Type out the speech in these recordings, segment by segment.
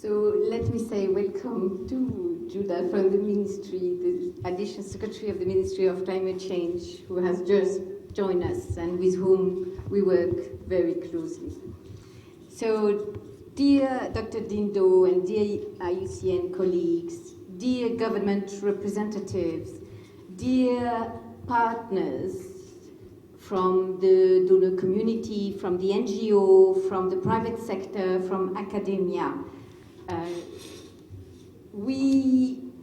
So let me say welcome to Judah from the Ministry, the Additional Secretary of the Ministry of Climate Change, who has just joined us and with whom we work very closely. So, dear Dr. Dindo and dear IUCN colleagues, dear government representatives, dear partners from the donor community, from the NGO, from the private sector, from academia,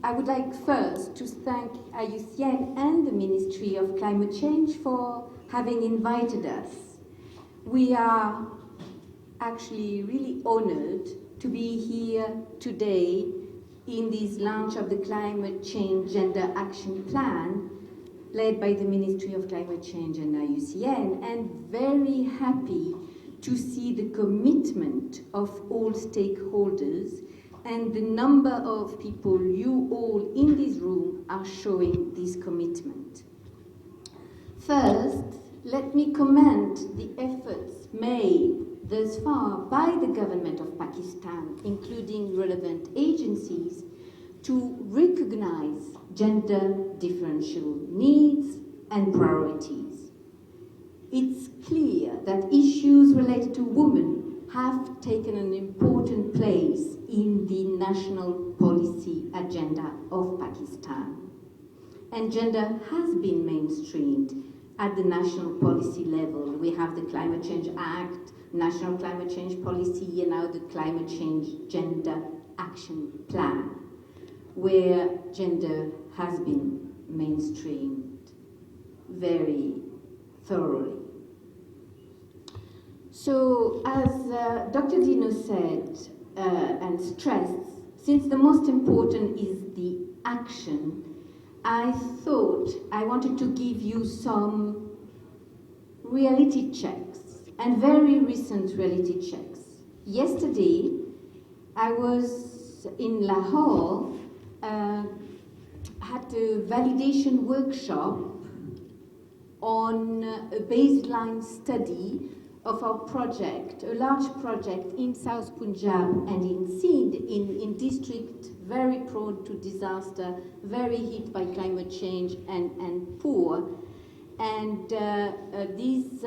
I would like first to thank IUCN and the Ministry of Climate Change for having invited us. We are actually really honored to be here today in this launch of the Climate Change Gender Action Plan led by the Ministry of Climate Change and IUCN, and very happy to see the commitment of all stakeholders and the number of people you all in this room are showing this commitment. First, let me commend the efforts made thus far by the government of Pakistan, including relevant agencies, to recognize gender differential needs and priorities. It's clear that issues related to women have taken an important place in the national policy agenda of Pakistan. And gender has been mainstreamed at the national policy level. We have the Climate Change Act, National Climate Change Policy, and now the Climate Change Gender Action Plan, where gender has been mainstreamed very thoroughly. So, as Dr. Dindo said and stressed, since the most important is the action, I thought I wanted to give you some reality checks, and very recent reality checks. Yesterday, I was in Lahore, had a validation workshop on a baseline study of our project, a large project in South Punjab and in Sindh, in district very prone to disaster, very hit by climate change and poor. And this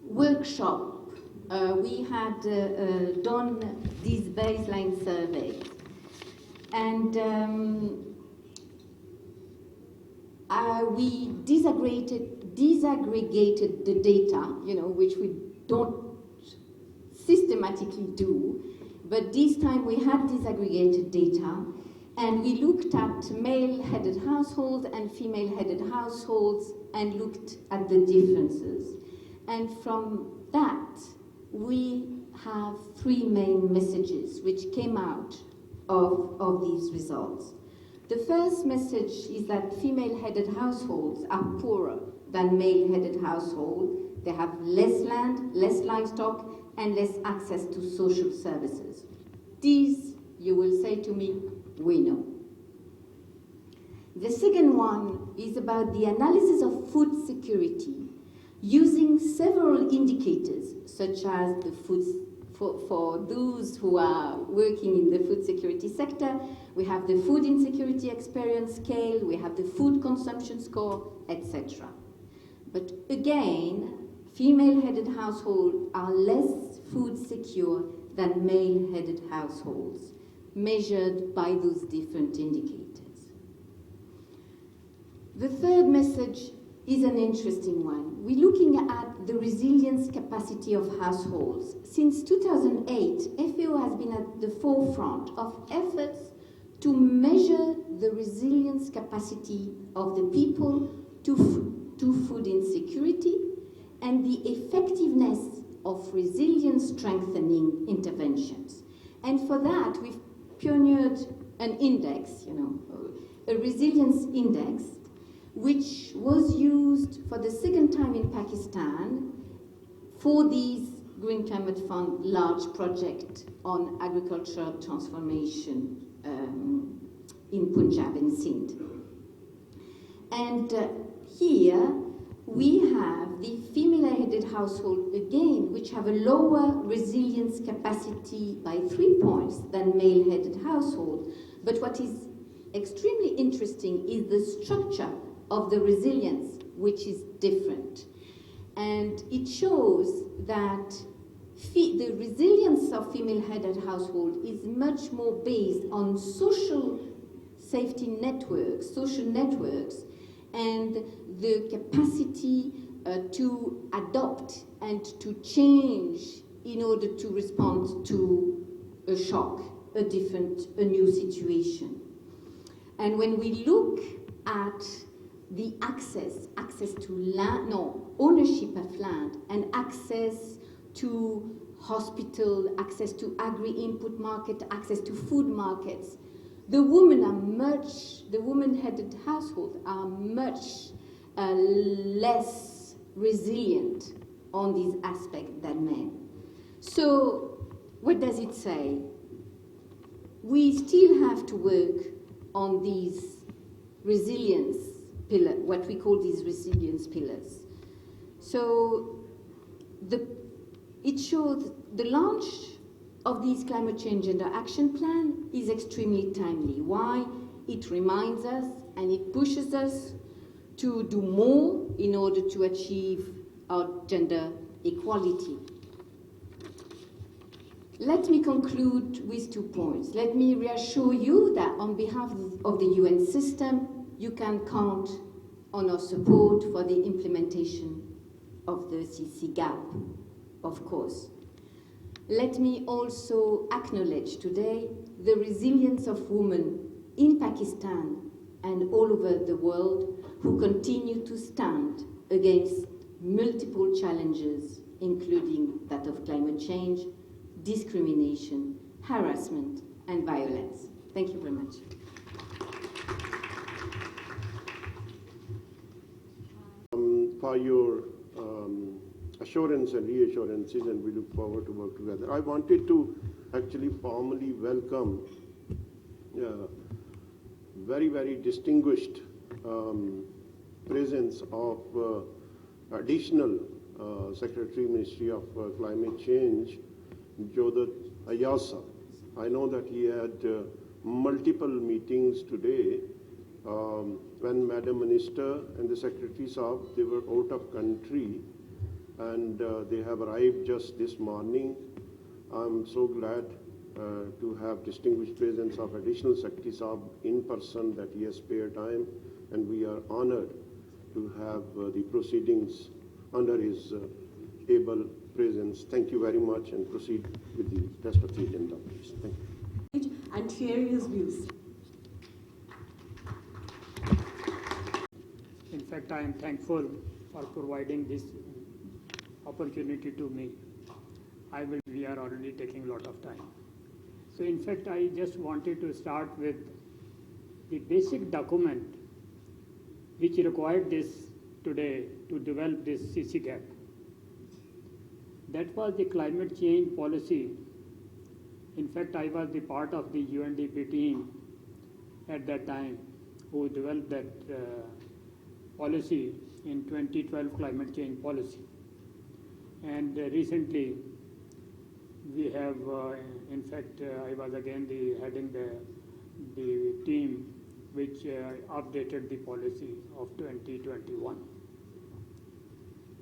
workshop, we had done these baseline surveys. And we disaggregated the data, which we don't systematically do, but this time we had disaggregated data, and we looked at male-headed households and female-headed households and looked at the differences. And from that, we have three main messages which came out of these results. The first message is that female-headed households are poorer than male-headed households. They have less land, less livestock, and less access to social services. These, you will say to me, we know. The second one is about the analysis of food security using several indicators, such as the food for those who are working in the food security sector. We have the food insecurity experience scale, we have the food consumption score, etc. But again, female-headed households are less food secure than male-headed households, measured by those different indicators. The third message is an interesting one. We're looking at the resilience capacity of households. Since 2008, FAO has been at the forefront of efforts to measure the resilience capacity of the people to food insecurity and the effectiveness of resilience strengthening interventions. And for that, we've pioneered an index, a resilience index, which was used for the second time in Pakistan for these Green Climate Fund large project on agricultural transformation in Punjab and Sindh. And here we have the female-headed household again, which have a lower resilience capacity by 3 points than male-headed household. But what is extremely interesting is the structure of the resilience, which is different. And it shows that the resilience of female-headed household is much more based on social safety networks, social networks, and the capacity to adopt and to change in order to respond to a shock, a new situation. And when we look at the access to land, ownership of land, and access to hospital, access to agri-input market, access to food markets, the women-headed households are much less resilient on these aspects than men. So, what does it say? We still have to work on these resilience pillars, what we call these resilience pillars. So, it shows the launch of this climate change gender action plan is extremely timely. Why? It reminds us and it pushes us to do more in order to achieve our gender equality. Let me conclude with 2 points. Let me reassure you that on behalf of the UN system, you can count on our support for the implementation of the ccGAP, of course. Let me also acknowledge today the resilience of women in Pakistan and all over the world who continue to stand against multiple challenges, including that of climate change, discrimination, harassment, and violence. Thank you very much. For your assurance and reassurances, and we look forward to work together. I wanted to actually formally welcome very, very distinguished presence of additional Secretary Ministry of Climate Change, Quaid-e-Azam. I know that he had multiple meetings today. When Madam Minister and the Secretary Saab, they were out of country, and they have arrived just this morning. I'm so glad to have distinguished presence of additional Secretary Saab in person, that he has spared time, and we are honored to have the proceedings under his able presence. Thank you very much, and proceed with the rest of the agenda, please. Thank you. And share his views. In fact, I am thankful for providing this opportunity to me. We are already taking a lot of time. So in fact, I just wanted to start with the basic document which required this today to develop this ccGAP. That was the climate change policy. In fact, I was the part of the UNDP team at that time who developed that policy in 2012 climate change policy. And recently, we have, in fact, I was again heading the team which updated the policy of 2021.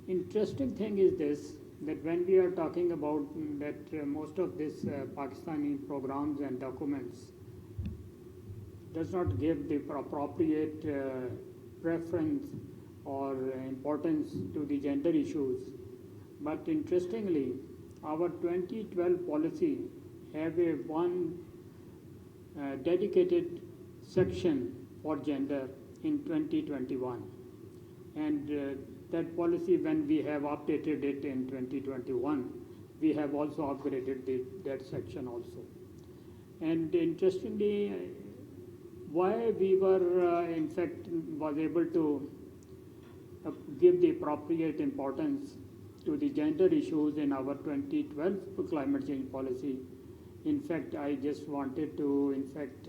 Interesting thing is this, that when we are talking about that most of this Pakistani programs and documents does not give the appropriate preference or importance to the gender issues. But interestingly, our 2012 policy have a one dedicated section for gender in 2021. And that policy, when we have updated it in 2021, we have also upgraded that section also. And interestingly, why we were, in fact, was able to give the appropriate importance to the gender issues in our 2012 climate change policy. In fact, I just wanted to, in fact,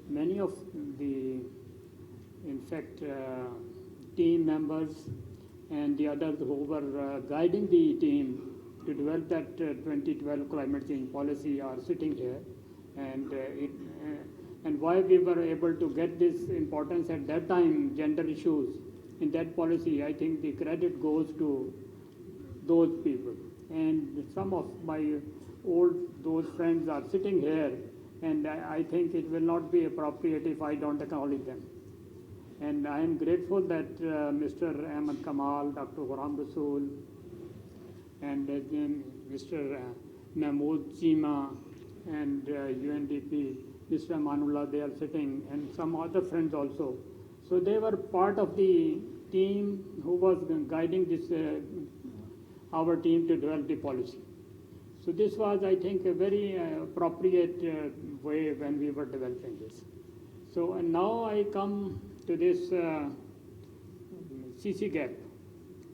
many of the, in fact, team members and the others who were guiding the team to develop that 2012 climate change policy are sitting here. And why we were able to get this importance at that time, gender issues in that policy, I think the credit goes to those people. And some of my those friends are sitting here, and I think it will not be appropriate if I don't acknowledge them. And I am grateful that Mr. Ahmed Kamal, Dr. Ghuram Rasool, and Mr. Mahmood Chima, and UNDP, Mr. Amanullah, they are sitting, and some other friends also. So they were part of the team who was guiding this, our team to develop the policy. So this was, I think, a very appropriate way when we were developing this. So and now I come to this ccGAP,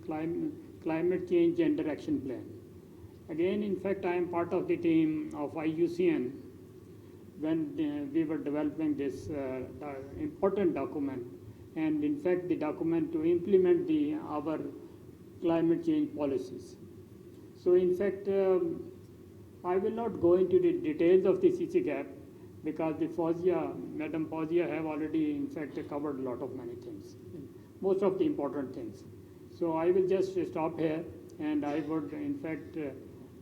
Climate Change Gender Action Plan. Again, in fact, I am part of the team of IUCN when we were developing this important document, and in fact the document to implement our climate change policies. So in fact, I will not go into the details of the ccGAP because Madam Fawzia have already in fact covered a lot of many things, most of the important things. So I will just stop here, and I would in fact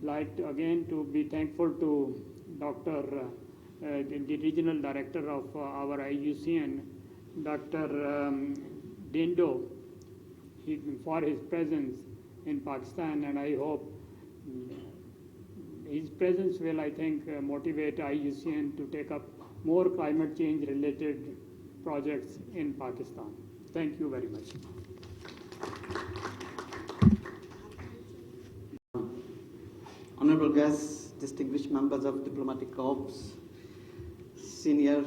like again to be thankful to Dr. The Regional Director of our IUCN, Dr. Dindo, for his presence in Pakistan, and I hope his presence will, I think, motivate IUCN to take up more climate change related projects in Pakistan. Thank you very much. Honorable guests, distinguished members of diplomatic corps, senior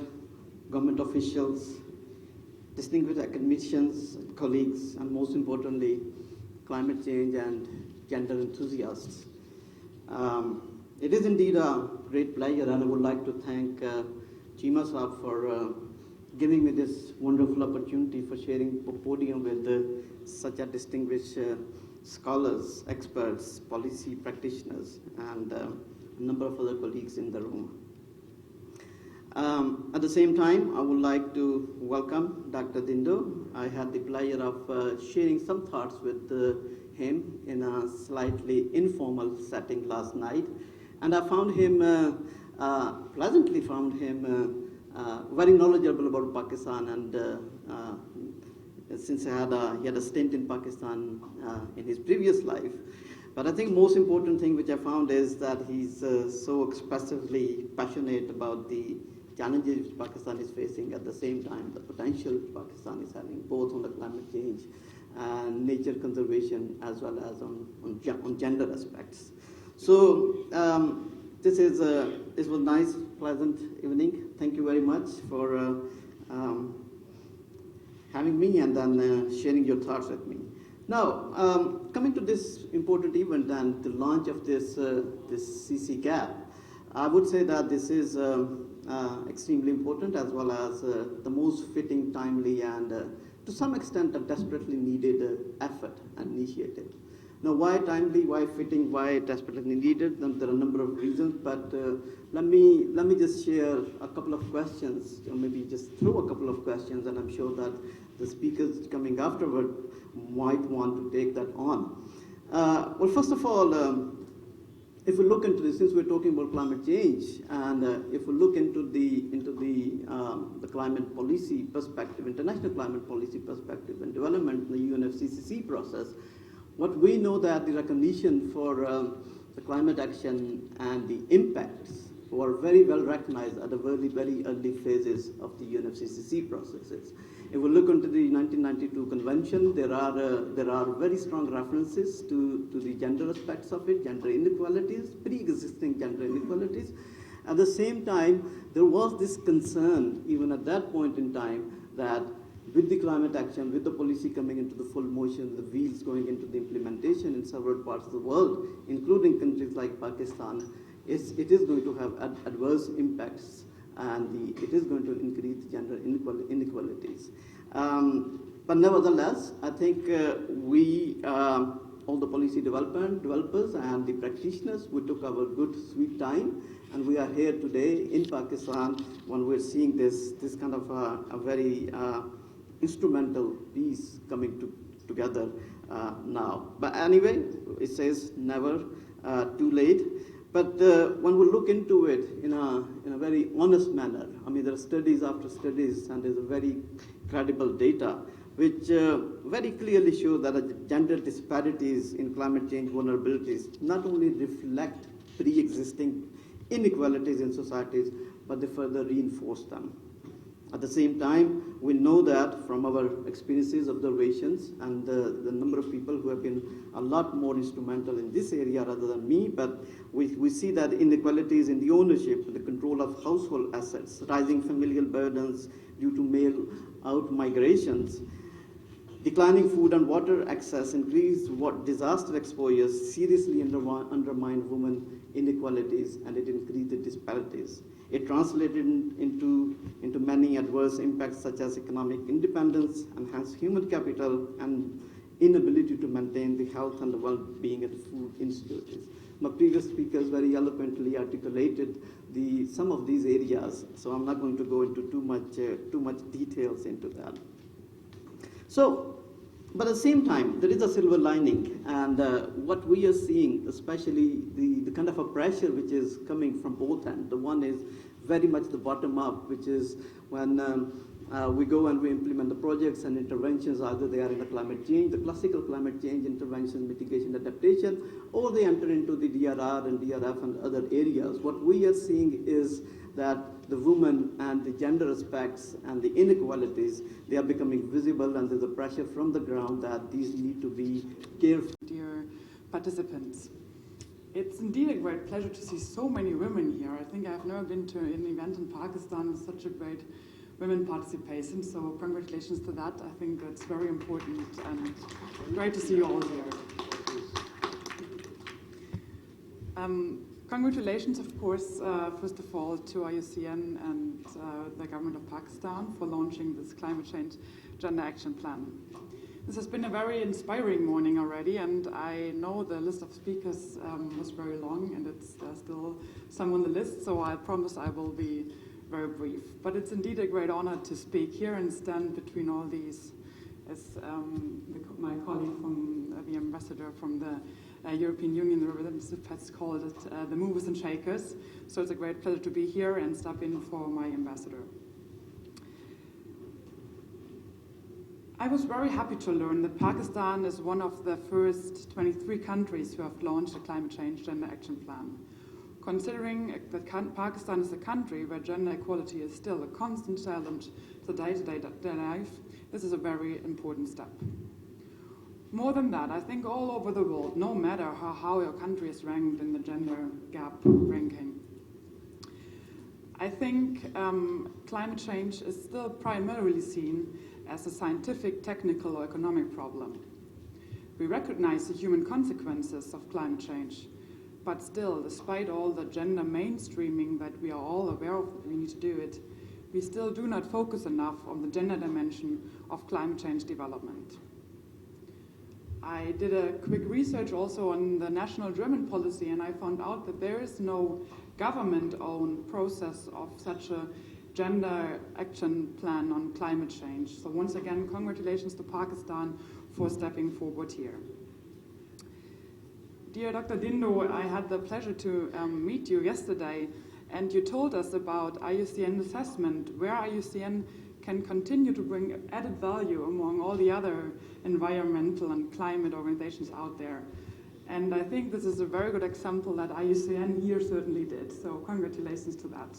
government officials, distinguished academicians, colleagues, and most importantly, climate change and gender enthusiasts. It is indeed a great pleasure, and I would like to thank Chima Saab for giving me this wonderful opportunity for sharing a podium with such a distinguished scholars, experts, policy practitioners, and a number of other colleagues in the room. At the same time, I would like to welcome Dr. Dindo. I had the pleasure of sharing some thoughts with him in a slightly informal setting last night, and I found him, pleasantly found him very knowledgeable about Pakistan, and since he had a stint in Pakistan in his previous life. But I think most important thing which I found is that he's so expressively passionate about the challenges which Pakistan is facing, at the same time the potential Pakistan is having, both on the climate change and nature conservation, as well as on gender aspects. So this was a nice, pleasant evening. Thank you very much for having me and then sharing your thoughts with me. Now, coming to this important event and the launch of this ccGAP, I would say that this is extremely important, as well as the most fitting, timely, and to some extent a desperately needed effort and initiative. Now, why timely, why fitting, why desperately needed? There are a number of reasons, but let me just share a couple of questions, or maybe just throw a couple of questions, and I'm sure that the speakers coming afterward might want to take that on. Well, first of all, if we look into this, since we're talking about climate change, and if we look into the climate policy perspective, international climate policy perspective and development in the UN-FAO process, what we know that the recognition for the climate action and the impacts were very well recognized at the very early phases of the UN-FAO processes. If we look into the 1992 convention, there are very strong references to the gender aspects of it, gender inequalities, pre-existing gender inequalities. At the same time, there was this concern, even at that point in time, that with the climate action, with the policy coming into the full motion, the wheels going into the implementation in several parts of the world, including countries like Pakistan, it is going to have adverse impacts, and it is going to increase gender inequalities. But nevertheless, I think we, all the policy developers and the practitioners, we took our good sweet time, and we are here today in Pakistan when we're seeing this kind of a very instrumental piece coming together now. But anyway, it says never too late. But when we look into it in a very honest manner, I mean, there are studies after studies, and there's a very credible data which very clearly show that the gender disparities in climate change vulnerabilities not only reflect pre-existing inequalities in societies, but they further reinforce them. At the same time, we know that from our experiences, observations, and the number of people who have been a lot more instrumental in this area rather than me, but we see that inequalities in the ownership, the control of household assets, rising familial burdens due to male-out migrations, declining food and water access, increased disaster exposures seriously undermine women inequalities, and it increased the disparities. It translated into many adverse impacts such as economic independence, enhanced human capital, and inability to maintain the health and the well-being at food insecurities. My previous speakers very eloquently articulated some of these areas, so I'm not going to go into too much details into that. So, but at the same time, there is a silver lining, and what we are seeing, especially the kind of a pressure which is coming from both ends. The one is very much the bottom up, which is when we go and we implement the projects and interventions, either they are in the climate change, the classical climate change intervention, mitigation, adaptation, or they enter into the DRR and DRF and other areas. What we are seeing is that the women and the gender aspects and the inequalities, they are becoming visible, and there's a pressure from the ground that these need to be careful. Dear participants, it's indeed a great pleasure to see so many women here. I think I've never been to an event in Pakistan with such a great women participation, so congratulations to that. I think that's very important, and great to see you all here. Congratulations, of course, first of all, to IUCN and the government of Pakistan for launching this climate change gender action plan. This has been a very inspiring morning already, and I know the list of speakers was very long, and it's still some on the list, so I promise I will be very brief. But it's indeed a great honor to speak here and stand between all these, as my colleague from the ambassador from the European Union, the representative, has called it the movers and shakers. So it's a great pleasure to be here and step in for my ambassador. I was very happy to learn that Pakistan is one of the first 23 countries who have launched a climate change gender action plan. Considering that Pakistan is a country where gender equality is still a constant challenge to day-to-day life, this is a very important step. More than that, I think all over the world, no matter how your country is ranked in the gender gap ranking, I think climate change is still primarily seen as a scientific, technical, or economic problem. We recognize the human consequences of climate change, but still, despite all the gender mainstreaming that we are all aware of that we need to do it, we still do not focus enough on the gender dimension of climate change development. I did a quick research also on the national German policy, and I found out that there is no government-owned process of such a gender action plan on climate change. So once again, congratulations to Pakistan for stepping forward here. Dear Dr. Dindo, I had the pleasure to meet you yesterday, and you told us about IUCN assessment, where IUCN can continue to bring added value among all the other environmental and climate organizations out there. And I think this is a very good example that IUCN here certainly did, so congratulations to that.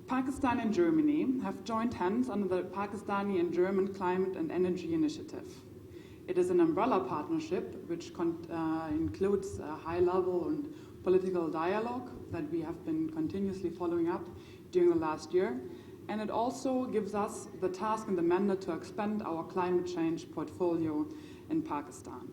Pakistan and Germany have joined hands under the Pakistani and German Climate and Energy Initiative. It is an umbrella partnership which includes a high-level and political dialogue that we have been continuously following up during the last year, and it also gives us the task and the mandate to expand our climate change portfolio in Pakistan.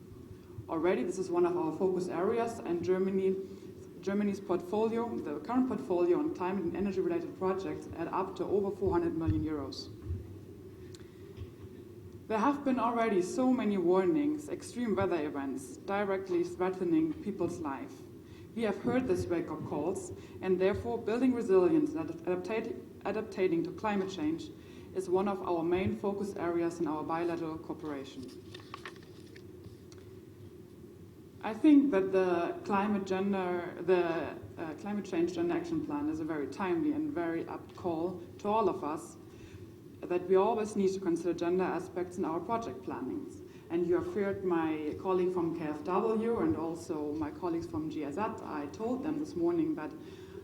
Already this is one of our focus areas, and Germany's portfolio, the current portfolio on climate and energy related projects, add up to over 400 million euros. There have been already so many warnings, extreme weather events, directly threatening people's life. We have heard these wake-up calls, and therefore building resilience and adapting to climate change is one of our main focus areas in our bilateral cooperation. I think that the Climate Change Gender Action Plan is a very timely and very apt call to all of us that we always need to consider gender aspects in our project plannings. And you have heard my colleague from KfW and also my colleagues from GIZ. I told them this morning that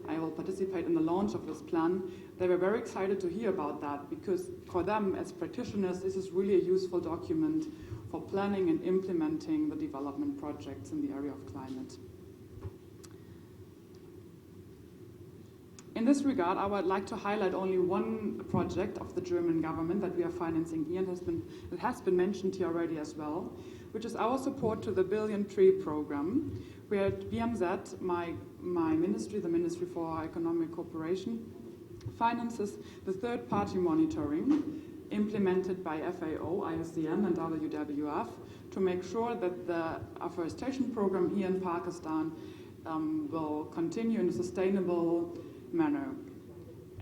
I will participate in the launch of this plan. They were very excited to hear about that because for them as practitioners, this is really a useful document for planning and implementing the development projects in the area of climate. In this regard, I would like to highlight only one project of the German government that we are financing here, and it has been mentioned here already as well, which is our support to the Billion Tree Program, where at BMZ, my ministry, the Ministry for Economic Cooperation, finances the third-party monitoring implemented by FAO, IUCN, and WWF to make sure that the afforestation program here in Pakistan will continue in a sustainable manner.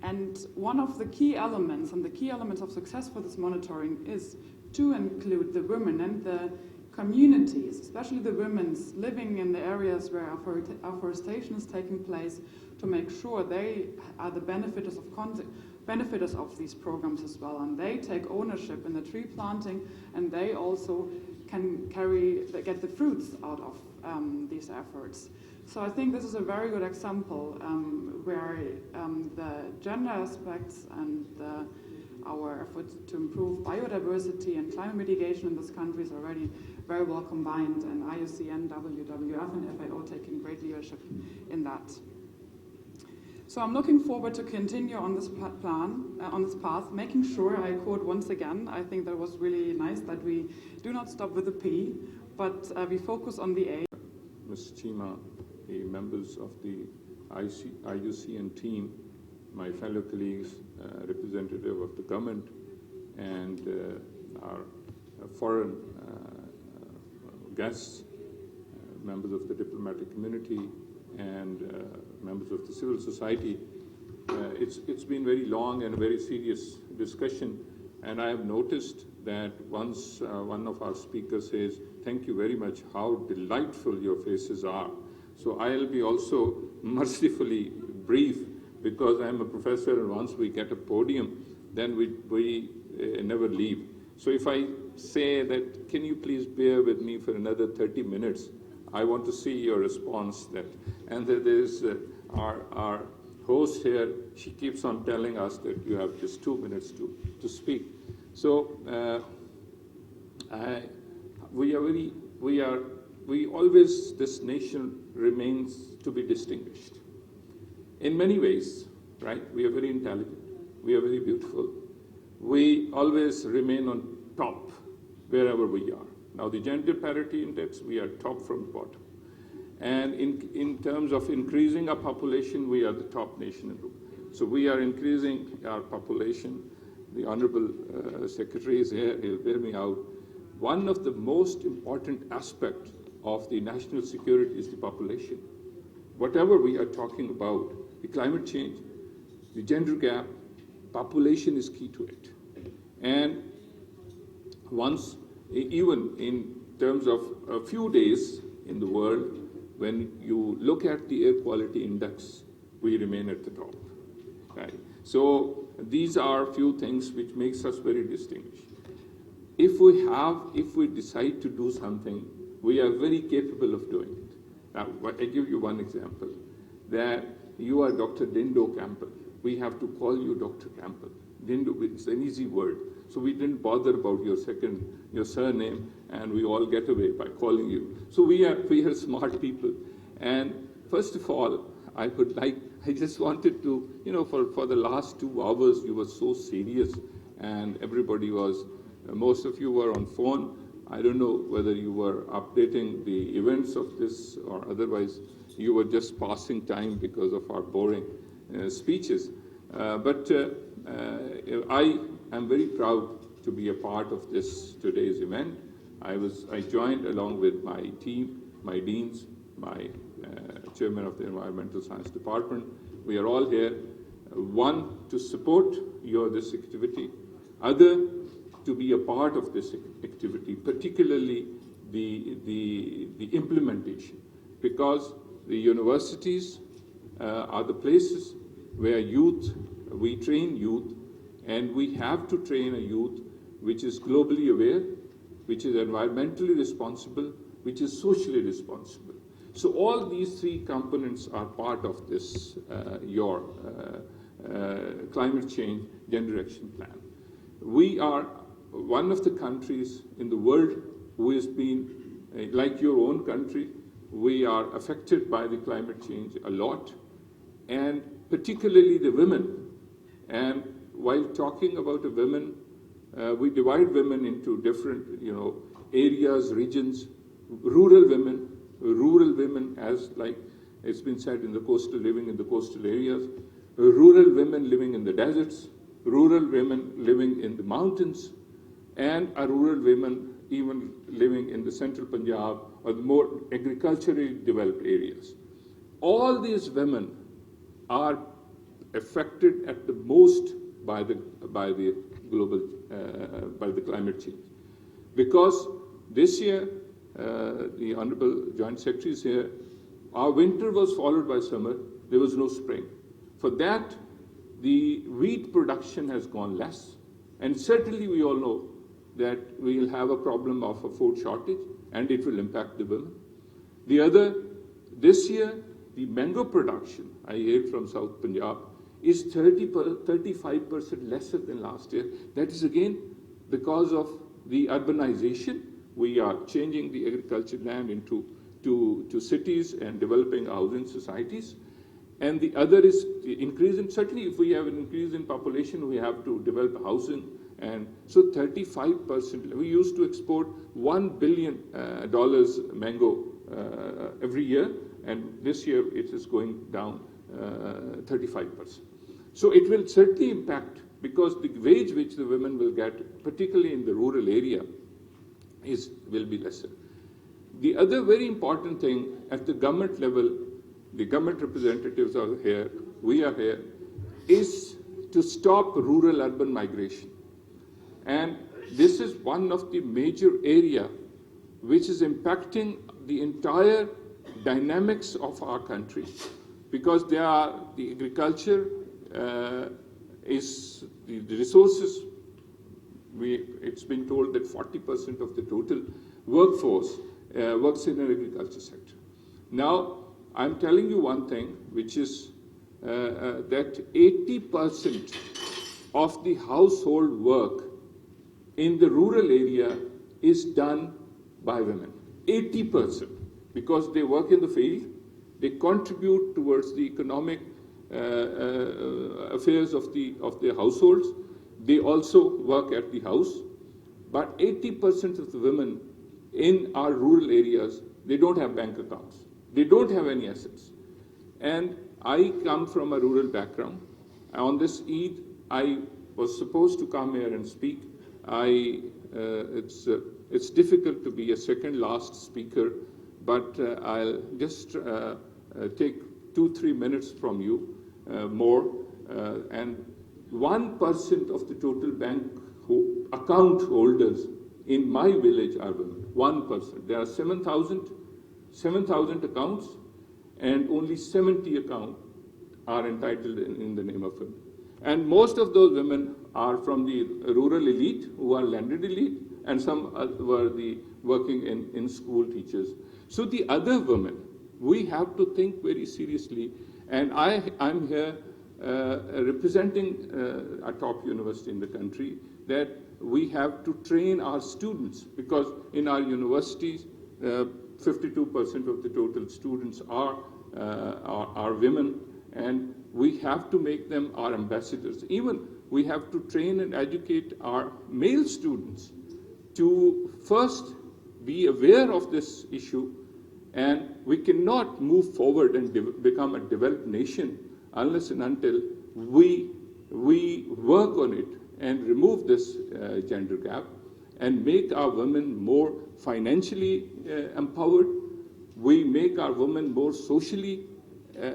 And one of the key elements, and the key elements of success for this monitoring is to include the women and the communities, especially the women living in the areas where afforestation is taking place, to make sure they are the benefitors of these programs as well, and they take ownership in the tree planting, and they also can get the fruits out of these efforts. So I think this is a very good example where the gender aspects and our efforts to improve biodiversity and climate mitigation in this country is already very well combined, and IUCN, WWF, and FAO taking great leadership in that. So I'm looking forward to continue on this on this path, making sure, I quote once again, I think that was really nice, that we do not stop with the P, but we focus on the A. Ms. Chima, the members of the IUCN team, my fellow colleagues, representative of the government, and our foreign guests, members of the diplomatic community, and members of the civil society. It's been very long and a very serious discussion, and I have noticed that once one of our speakers says, "Thank you very much, how delightful your faces are." So I'll be also mercifully brief, because I'm a professor, and once we get a podium, then we never leave. So if I say that, can you please bear with me for another 30 minutes, I want to see your response. And there is our host here, she keeps on telling us that you have just 2 minutes to speak. So this nation remains to be distinguished. In many ways, right? We are very intelligent, we are very beautiful. We always remain on top wherever we are. Now the gender parity index, we are top from bottom. And in terms of increasing our population, we are the top nation in the world. So we are increasing our population. The Honorable Secretary is here, he'll bear me out. One of the most important aspects of the national security is the population. Whatever we are talking about, the climate change, the gender gap, population is key to it. And once, even in terms of a few days in the world, when you look at the air quality index, we remain at the top, right? So these are a few things which makes us very distinguished. If we decide to do something, we are very capable of doing it. Now, I give you one example, that you are Dr. Dindo Campbell. We have to call you Dr. Campbell. Dindo, it's an easy word. So we didn't bother about your surname, and we all get away by calling you. So we are smart people. And first of all, I just wanted to, for the last 2 hours, you were so serious, and everybody was, most of you were on phone. I don't know whether you were updating the events of this, or otherwise you were just passing time because of our boring speeches. But I am very proud to be a part of today's event. I joined along with my team, my deans, my chairman of the Environmental Science Department. We are all here, one, to support this activity, other, to be a part of this activity, particularly the implementation, because the universities are the places where we train youth, and we have to train a youth which is globally aware, which is environmentally responsible, which is socially responsible. So all these three components are part of this, your climate change gender action plan. We are one of the countries in the world who has been, like your own country, we are affected by the climate change a lot, and particularly the women. And while talking about the women, we divide women into different, areas, regions. Rural women, as like it's been said, living in the coastal areas. Rural women living in the deserts. Rural women living in the mountains, and rural women even living in the central Punjab or the more agriculturally developed areas. All these women are affected at the most by the climate change, because this year the Honorable Joint Secretary is here. Our winter was followed by summer. There was no spring. For that, the wheat production has gone less, and certainly we all know that we will have a problem of a food shortage, and it will impact the women. The other, this year, the mango production, I heard from South Punjab, is 35% lesser than last year. That is again because of the urbanization. We are changing the agricultural land into cities and developing housing societies. And the other is the increase in, certainly if we have an increase in population, we have to develop housing. And so 35%, we used to export $1 billion mango every year, and this year it is going down 35%. So it will certainly impact, because the wage which the women will get, particularly in the rural area, will be lesser. The other very important thing at the government level, the government representatives are here, we are here, is to stop rural-urban migration. And this is one of the major area which is impacting the entire dynamics of our country, because the agriculture is the resources. It's been told that 40% of the total workforce works in the agriculture sector. Now, I'm telling you one thing, which is that 80% of the household work in the rural area is done by women. 80%, because they work in the field, they contribute towards the economic affairs of their households. They also work at the house. But 80% of the women in our rural areas, they don't have bank accounts. They don't have any assets. And I come from a rural background. On this Eid, I was supposed to come here and speak. It's difficult to be a second last speaker, but I'll just take 2-3 minutes from you more. And 1% of the total bank account holders in my village are women. 1%. There are 7,000 accounts, and only 70 accounts are entitled in the name of women. And most of those women are from the rural elite, who are landed elite, and some were the working in school teachers. So the other women, we have to think very seriously. And I'm here representing a top university in the country, that we have to train our students, because in our universities, 52% of the total students are women, and we have to make them our ambassadors. Even we have to train and educate our male students to first be aware of this issue, and we cannot move forward and become a developed nation unless and until we work on it and remove this gender gap and make our women more financially empowered. We make our women more socially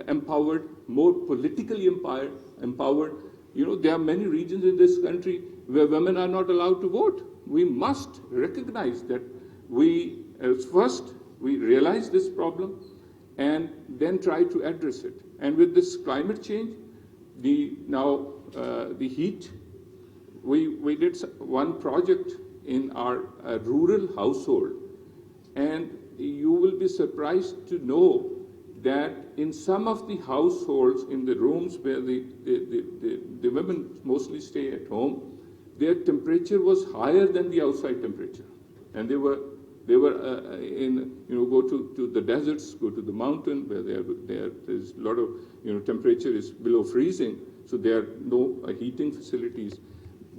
empowered, more politically empowered. You know, there are many regions in this country where women are not allowed to vote. We must recognize that we realize this problem and then try to address it. And with this climate change, the heat, we did one project in our rural household, and you will be surprised to know that in some of the households, in the rooms where the women mostly stay at home, their temperature was higher than the outside temperature. And they were go to the deserts, go to the mountain where there's a lot of, temperature is below freezing, so there are no heating facilities.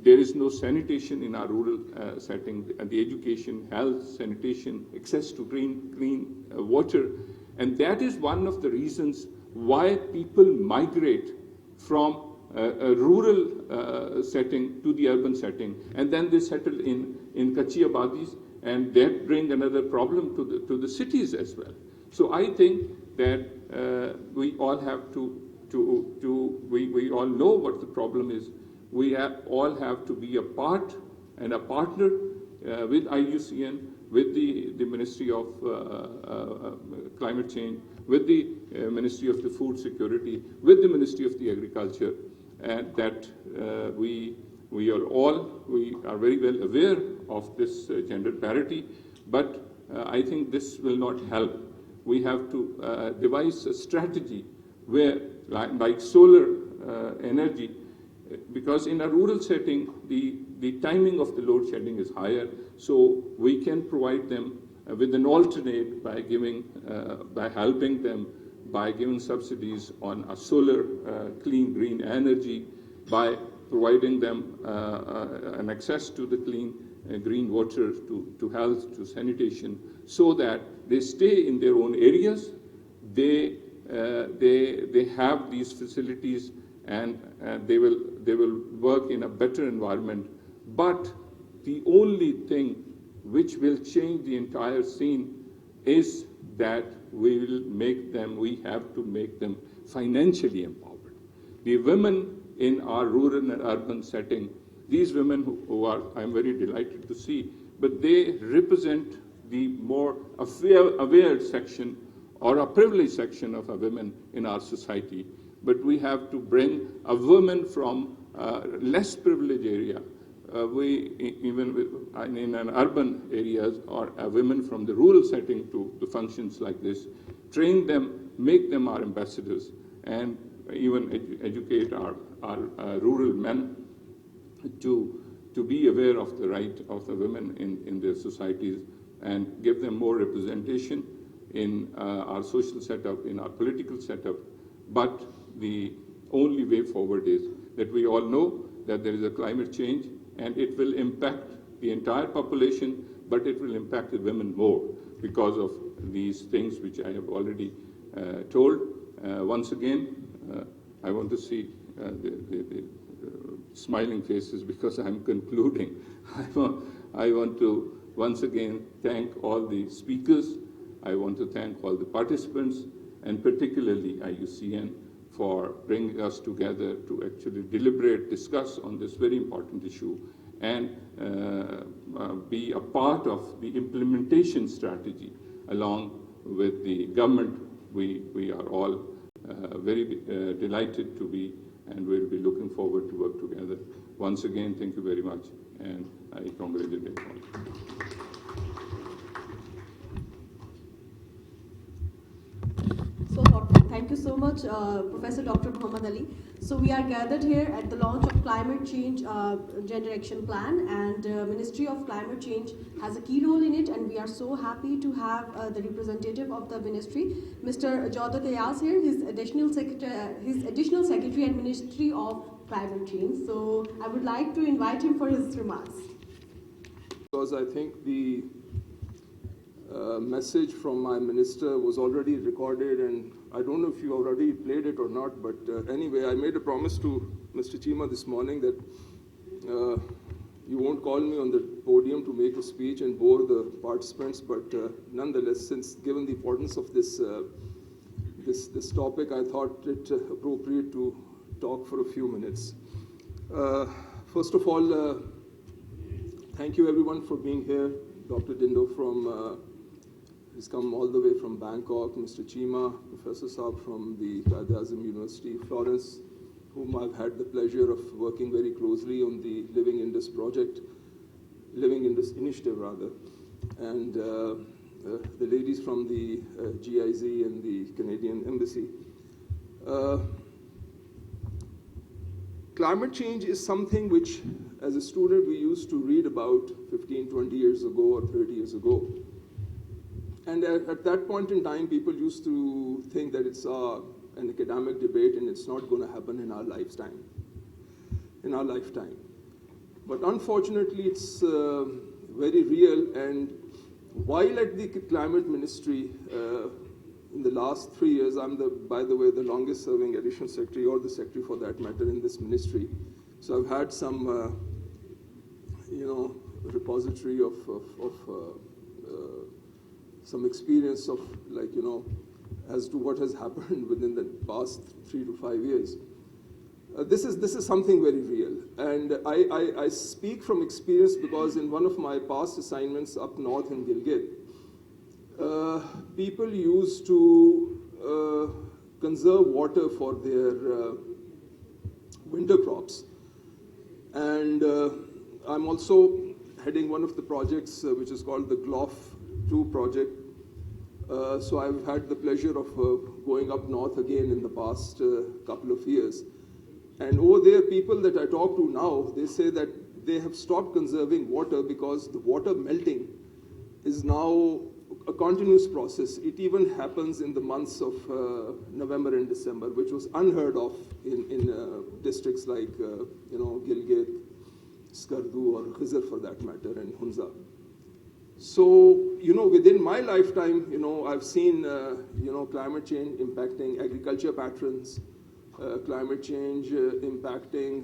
There is no sanitation in our rural setting, the education, health, sanitation, access to clean water. And that is one of the reasons why people migrate from a rural setting to the urban setting, and then they settle in Kachi Abadis, and that brings another problem to the cities as well. So I think that we all have we all know what the problem is. We all have to be a part and a partner with IUCN, with the Ministry of Climate Change, with the Ministry of the Food Security, with the Ministry of the Agriculture, and that we are very well aware of this gender parity, but I think this will not help. We have to devise a strategy where, like solar energy, because in a rural setting, the timing of the load shedding is higher, so we can provide them with an alternate by helping them, by giving subsidies on a solar clean green energy, by providing them an access to the clean green water, to health, to sanitation, so that they stay in their own areas, they have these facilities, and they will work in a better environment. But the only thing which will change the entire scene is that we have to make them financially empowered. The women in our rural and urban setting, these women who are, I'm very delighted to see, but they represent the more aware section or a privileged section of women in our society. But we have to bring a woman from less privileged area, in an urban areas, or women from the rural setting to functions like this, train them, make them our ambassadors, and even educate our rural men to be aware of the right of the women in their societies, and give them more representation in our social setup, in our political setup. But the only way forward is that we all know that there is a climate change, and it will impact the entire population, but it will impact the women more because of these things which I have already told. Once again, I want to see the smiling faces because I'm concluding. I want to once again thank all the speakers. I want to thank all the participants, and particularly IUCN, for bringing us together to actually deliberate, discuss on this very important issue, and be a part of the implementation strategy along with the government. We are all very delighted to be, and we'll be looking forward to work together. Once again, thank you very much, and I congratulate all. Thank you so much, Professor Dr. Muhammad Ali. So we are gathered here at the launch of Climate Change Gender Action Plan, and Ministry of Climate Change has a key role in it, and we are so happy to have the representative of the ministry, Mr. Qamar-uz-Zaman here, his additional secretary at Ministry of Climate Change. So I would like to invite him for his remarks. Because I think the message from my minister was already recorded, and I don't know if you already played it or not, but anyway, I made a promise to Mr. Chima this morning that you won't call me on the podium to make a speech and bore the participants, but nonetheless, since given the importance of this this topic, I thought it appropriate to talk for a few minutes. First of all, thank you everyone for being here. Dr. Dindo he's come all the way from Bangkok, Mr. Chima, Professor Saab from the Quaid-e-Azam University, Florence, whom I've had the pleasure of working very closely on the Living Indus project, Living Indus initiative rather, and the ladies from the GIZ and the Canadian Embassy. Climate change is something which, as a student, we used to read about 15, 20 years ago or 30 years ago. And at that point in time, people used to think that it's an academic debate and it's not going to happen in our lifetime. But unfortunately, it's very real. And while at the Climate Ministry, in the last 3 years, I'm by the way, the longest serving additional secretary, or the secretary for that matter, in this ministry. So I've had some, repository of some experience of, as to what has happened within the past 3 to 5 years. This is something very real, and I speak from experience because in one of my past assignments up north in Gilgit, people used to conserve water for their winter crops, and I'm also heading one of the projects which is called the GLOF2 project. So I've had the pleasure of going up north again in the past couple of years. And over there, people that I talk to now, they say that they have stopped conserving water because the water melting is now a continuous process. It even happens in the months of November and December, which was unheard of in districts like Gilgit, Skardu, or Khizr for that matter, and Hunza. So, within my lifetime, I've seen, climate change impacting agriculture patterns, climate change impacting,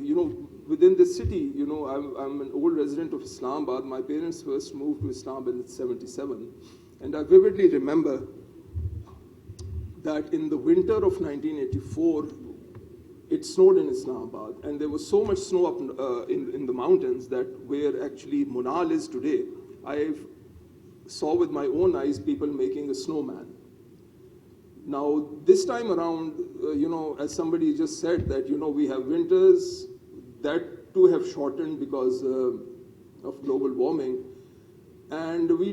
within the city, I'm an old resident of Islamabad. My parents first moved to Islamabad in 77. And I vividly remember that in the winter of 1984, it snowed in Islamabad. And there was so much snow up in the mountains that where actually Munal is today, I saw with my own eyes people making a snowman. Now, this time around, as somebody just said, that, we have winters that too have shortened because of global warming. And we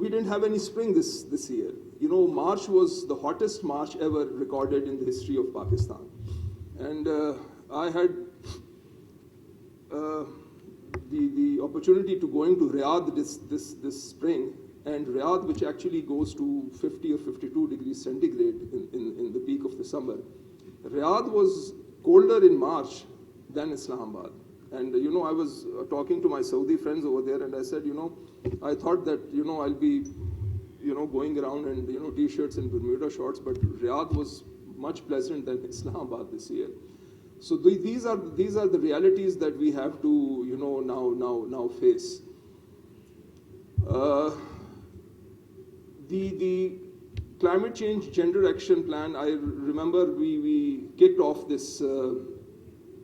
didn't have any spring this year. March was the hottest March ever recorded in the history of Pakistan. And I had the opportunity to go into Riyadh this spring. And Riyadh, which actually goes to 50 or 52 degrees centigrade in the peak of the summer, Riyadh was colder in March than Islamabad. And, I was talking to my Saudi friends over there, and I said, I thought that, I'll be, going around in, T-shirts and Bermuda shorts, but Riyadh was much pleasant than Islamabad this year. So these are the realities that we have to, now face. The Climate Change Gender Action Plan, I remember we kicked off this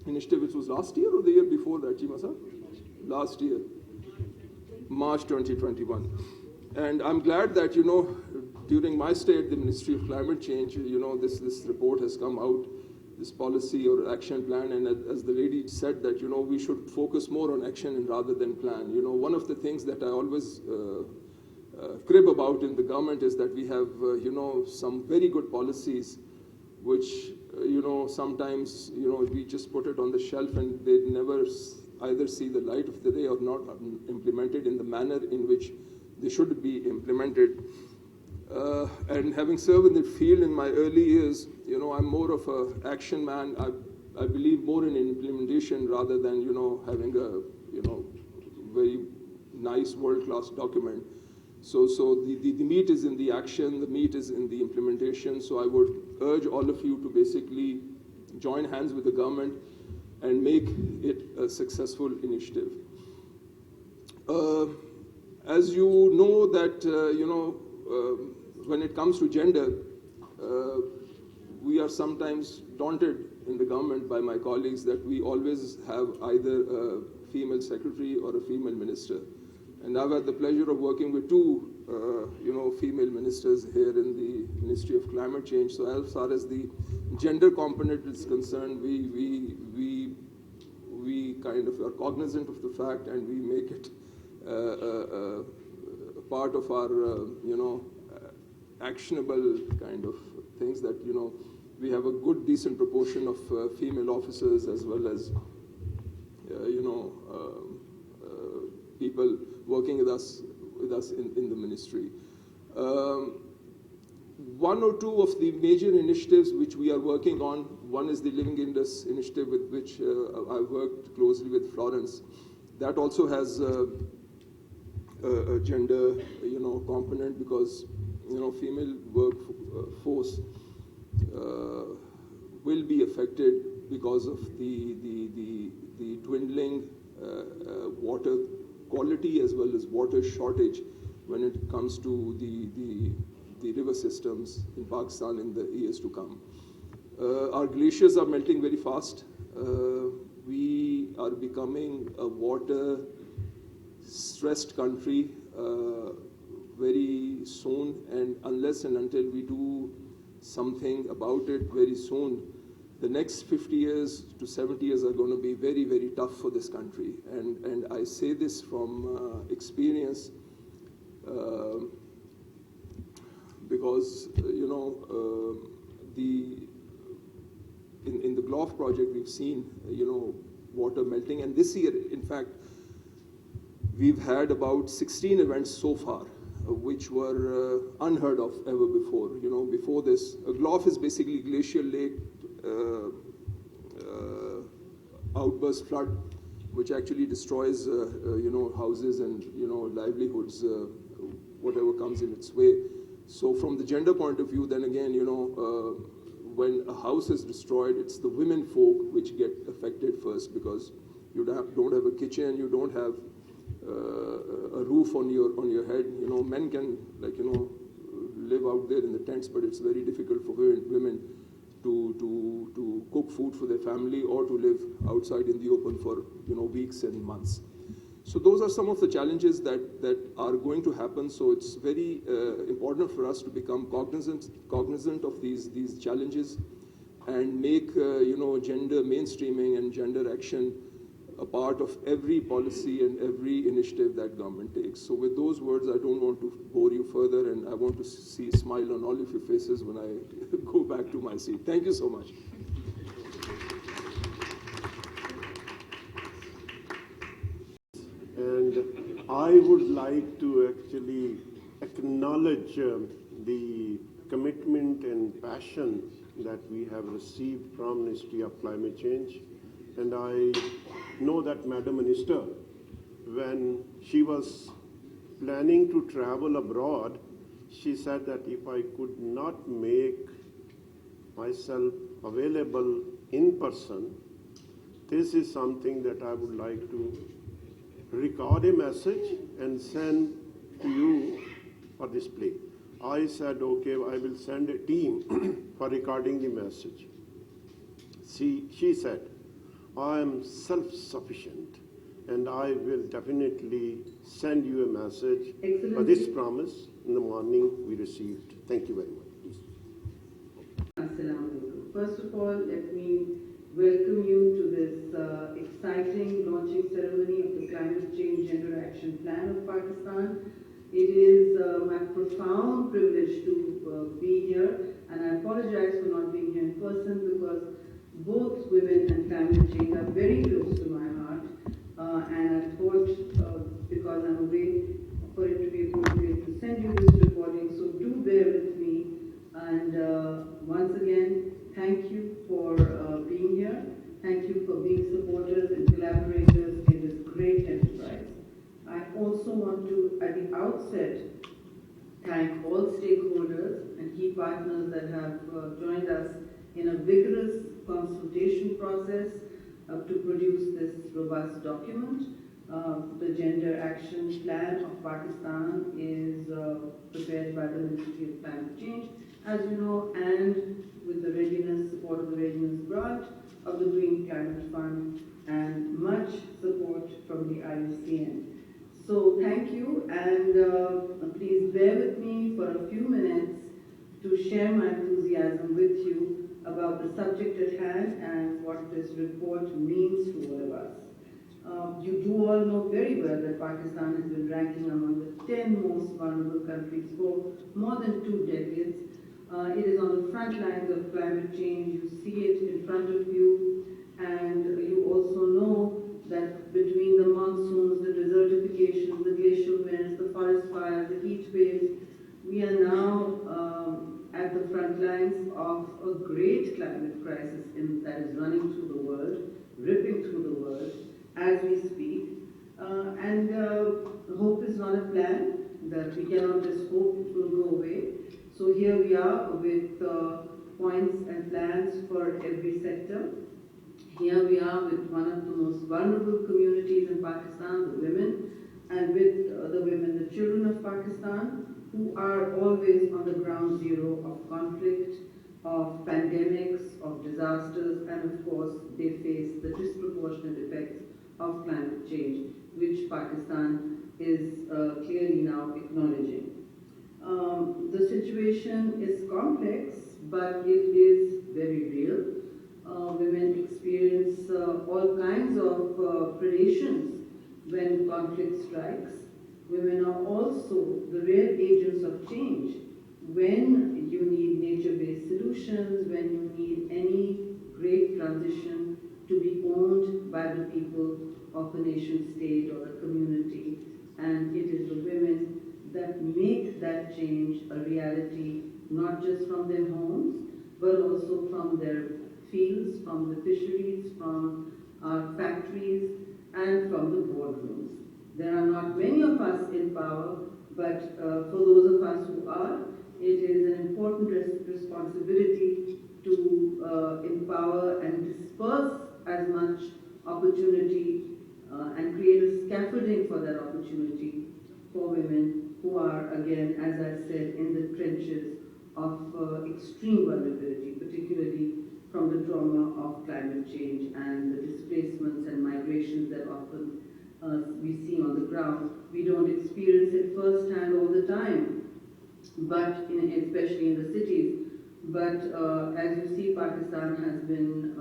initiative, which was last year or the year before that, Chima sir? Last year, March 2021. And I'm glad that, during my stay at the Ministry of Climate Change, this report has come out, this policy or action plan, and as the lady said that, we should focus more on action rather than plan. One of the things that I always crib about in the government is that we have, some very good policies which, sometimes, we just put it on the shelf and they never either see the light of the day or not implemented in the manner in which they should be implemented. And having served in the field in my early years, I'm more of an action man. I believe more in implementation rather than, having a, very nice world-class document. So the meat is in the action, the meat is in the implementation. So I would urge all of you to basically join hands with the government and make it a successful initiative. As you know that, when it comes to gender, we are sometimes daunted in the government by my colleagues that we always have either a female secretary or a female minister. And I've had the pleasure of working with two, female ministers here in the Ministry of Climate Change. So as far as the gender component is concerned, we kind of are cognizant of the fact, and we make it a part of our, actionable kind of things that, we have a good, decent proportion of female officers as well as, people working with us in the ministry. One or two of the major initiatives which we are working on, one is the Living Indus initiative, with which I've worked closely with Florence. That also has a gender, component, because, female workforce will be affected because of the dwindling water quality as well as water shortage when it comes to the river systems in Pakistan in the years to come. Our glaciers are melting very fast. We are becoming a water-stressed country very soon, and unless and until we do something about it very soon, the next 50 years to 70 years are going to be very, very tough for this country. And I say this from experience because, in the GLOF project, we've seen, water melting. And this year, in fact, we've had about 16 events so far, which were unheard of ever before. Before this, GLOF is basically glacial lake outburst flood, which actually destroys, houses and, livelihoods, whatever comes in its way. So from the gender point of view, then again, when a house is destroyed, it's the women folk which get affected first, because you don't have a kitchen, you don't have a roof on your head. Men can live out there in the tents, but it's very difficult for women to cook food for their family or to live outside in the open for weeks and months. So those are some of the challenges that are going to happen. So it's very important for us to become cognizant of these challenges and make gender mainstreaming and gender action a part of every policy and every initiative that government takes. So with those words, I don't want to bore you further, and I want to see a smile on all of your faces when I go back to my seat. Thank you so much. And I would like to actually acknowledge the commitment and passion that we have received from Ministry of Climate Change. And I know that Madam Minister, when she was planning to travel abroad, she said that if I could not make myself available in person, this is something that I would like to record a message and send to you for display. I said, okay, I will send a team for recording the message. She said, I am self-sufficient, and I will definitely send you a message. For this promise in the morning we received. Thank you very much. Assalamu alaikum. First of all, let me welcome you to this exciting launching ceremony of the Climate Change Gender Action Plan of Pakistan. It is my profound privilege to be here, and I apologize for not being here in person because both women and climate change are very close to my heart, and I thought because I'm away for it to be appropriate to send you this recording, so do bear with me. And once again, thank you for being here. Thank you for being supporters and collaborators in this great enterprise. I also want to, at the outset, thank all stakeholders and key partners that have joined us in a vigorous consultation process to produce this robust document. The Gender Action Plan of Pakistan is prepared by the Ministry of Climate Change, as you know, and with the support of the Readiness Grant of the Green Climate Fund and much support from the IUCN. So thank you, and please bear with me for a few minutes to share my enthusiasm with you about the subject at hand and what this report means to all of us. You do all know very well that Pakistan has been ranking among the 10 most vulnerable countries for more than 2 decades. It is on the front lines of climate change. You see it in front of you, and you also know that between the monsoons, the desertification, the glacial winds, the forest fires, the heat waves, we are now at the front lines of a great climate crisis that is running through the world, ripping through the world as we speak. And hope is not a plan, that we cannot just hope it will go away. So here we are with points and plans for every sector. Here we are with one of the most vulnerable communities in Pakistan, the women, and with the women, the children of Pakistan, who are always on the ground zero of conflict, of pandemics, of disasters, and of course they face the disproportionate effects of climate change, which Pakistan is clearly now acknowledging. The situation is complex, but it is very real. Women experience all kinds of predations when conflict strikes. Women are also the real agents of change when you need nature-based solutions, when you need any great transition to be owned by the people of a nation state or a community. And it is the women that make that change a reality, not just from their homes, but also from their fields, from the fisheries, from our factories, and from the boardrooms. There are not many of us in power, but for those of us who are, it is an important responsibility to empower and disperse as much opportunity and create a scaffolding for that opportunity for women who are, again, as I said, in the trenches of extreme vulnerability, particularly from the trauma of climate change and the displacements and migrations that often we see on the ground. We don't experience it firsthand all the time, but especially in the cities. But as you see, Pakistan has been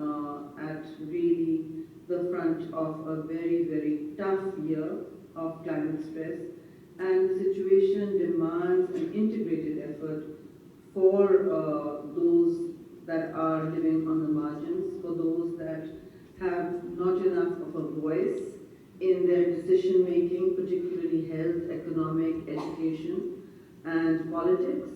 at really the front of a very, very tough year of climate stress, and the situation demands an integrated effort for those that are living on the margins, for those that have not enough of a voice in their decision making, particularly health, economic, education, and politics.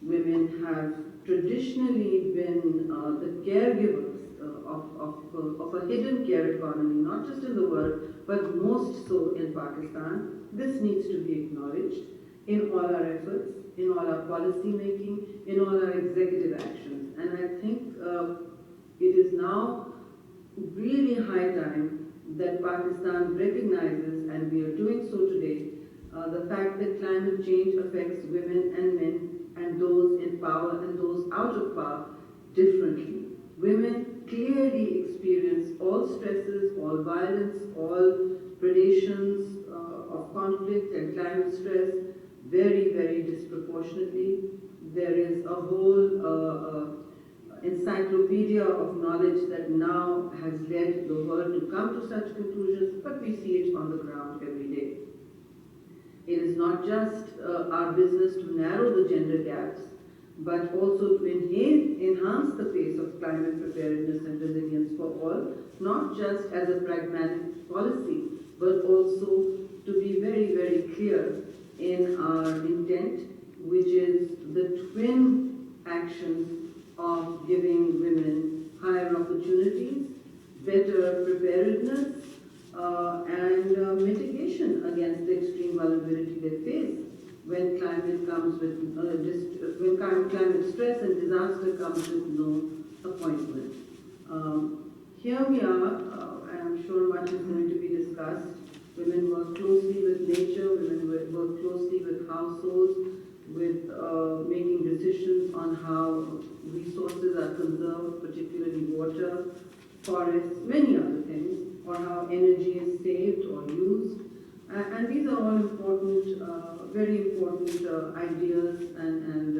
Women have traditionally been the caregivers of a hidden care economy, not just in the world, but most so in Pakistan. This needs to be acknowledged in all our efforts, in all our policy making, in all our executive actions. And I think it is now really high time that Pakistan recognizes, and we are doing so today, the fact that climate change affects women and men and those in power and those out of power differently. Women clearly experience all stresses, all violence, all predations of conflict and climate stress very, very disproportionately. There is a whole encyclopedia of knowledge that now has led the world to come to such conclusions, but we see it on the ground every day. It is not just our business to narrow the gender gaps, but also to enhance the pace of climate preparedness and resilience for all, not just as a pragmatic policy, but also to be very, very clear in our intent, which is the twin actions of giving women higher opportunities, better preparedness, and mitigation against the extreme vulnerability they face when climate comes with when climate stress and disaster comes with no appointment. Here here we are, and I'm sure much is going to be discussed. Women work closely with nature, women work closely with households, with making decisions on how resources are conserved, particularly water, forests, many other things, or how energy is saved or used. And these are all important, very important ideas and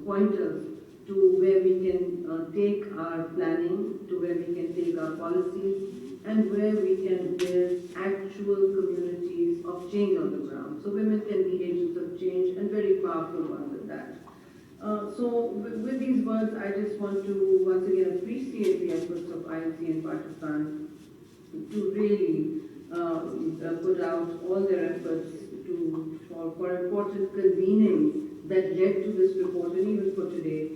pointers to where we can take our planning, to where we can take our policies, and where we can build actual communities of change on the ground. So women can be agents of change, and very powerful ones at that. So with these words, I just want to once again appreciate the efforts of IUCN Pakistan to really put out all their efforts for important convenings that led to this report, and even for today,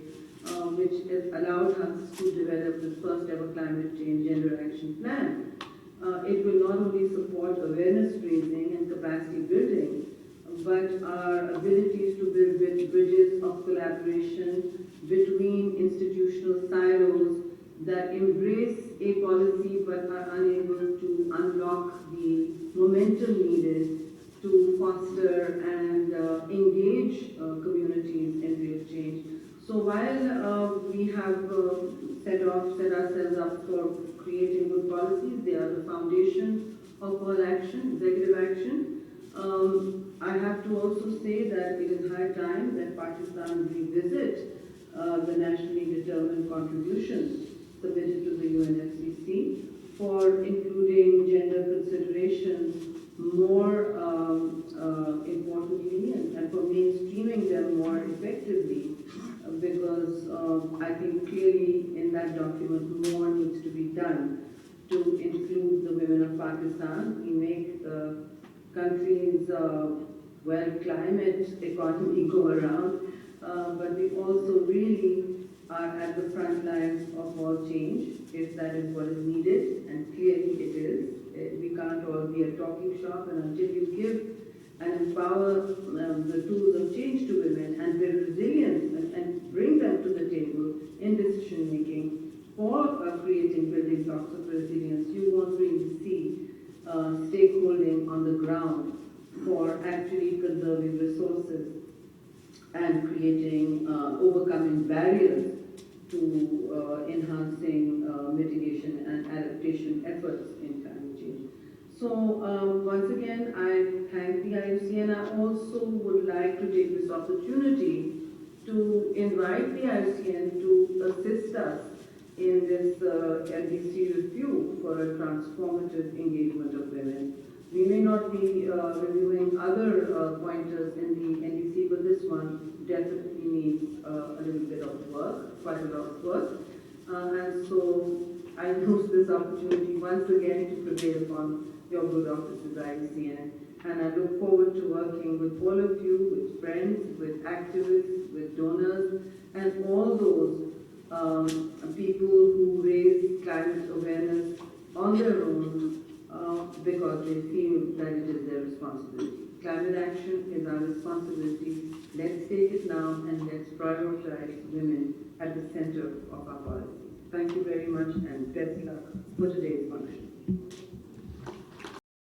which has allowed us to develop this first ever climate change gender action plan. It will not only support awareness raising and capacity building, but our abilities to build bridges of collaboration between institutional silos that embrace a policy but are unable to unlock the momentum needed to foster and engage communities in real change. So while we have set ourselves up for creating good policies, they are the foundation of all action, executive action. I have to also say that it is high time that Pakistan revisit the nationally determined contributions submitted to the UN-FAO for including gender considerations more importantly and for mainstreaming them more effectively, because I think clearly in that document more needs to be done to include the women of Pakistan. We make the country's climate economy go around, but we also really are at the front lines of all change, if that is what is needed, and clearly it is. We can't all be a talking shop, and until you give and empower the tools of change to women and build resilience and bring them to the table in decision making for creating building blocks of resilience, you won't really see stakeholding on the ground for actually conserving resources and creating, overcoming barriers to enhancing mitigation and adaptation efforts in climate change. So once again, I thank the IUCN. I also would like to take this opportunity to invite the IUCN to assist us in this NDC review for a transformative engagement of women. We may not be reviewing other pointers in the NDC, but this one definitely needs a little bit of work, quite a lot of work. And so I use this opportunity once again to prevail upon your good offices, IUCN. And I look forward to working with all of you, with friends, with activists, with donors, and all those people who raise climate awareness on their own because they feel that it is their responsibility. Climate action is our responsibility. Let's take it now and let's prioritize women at the center of our policy. Thank you very much and best luck for today's function.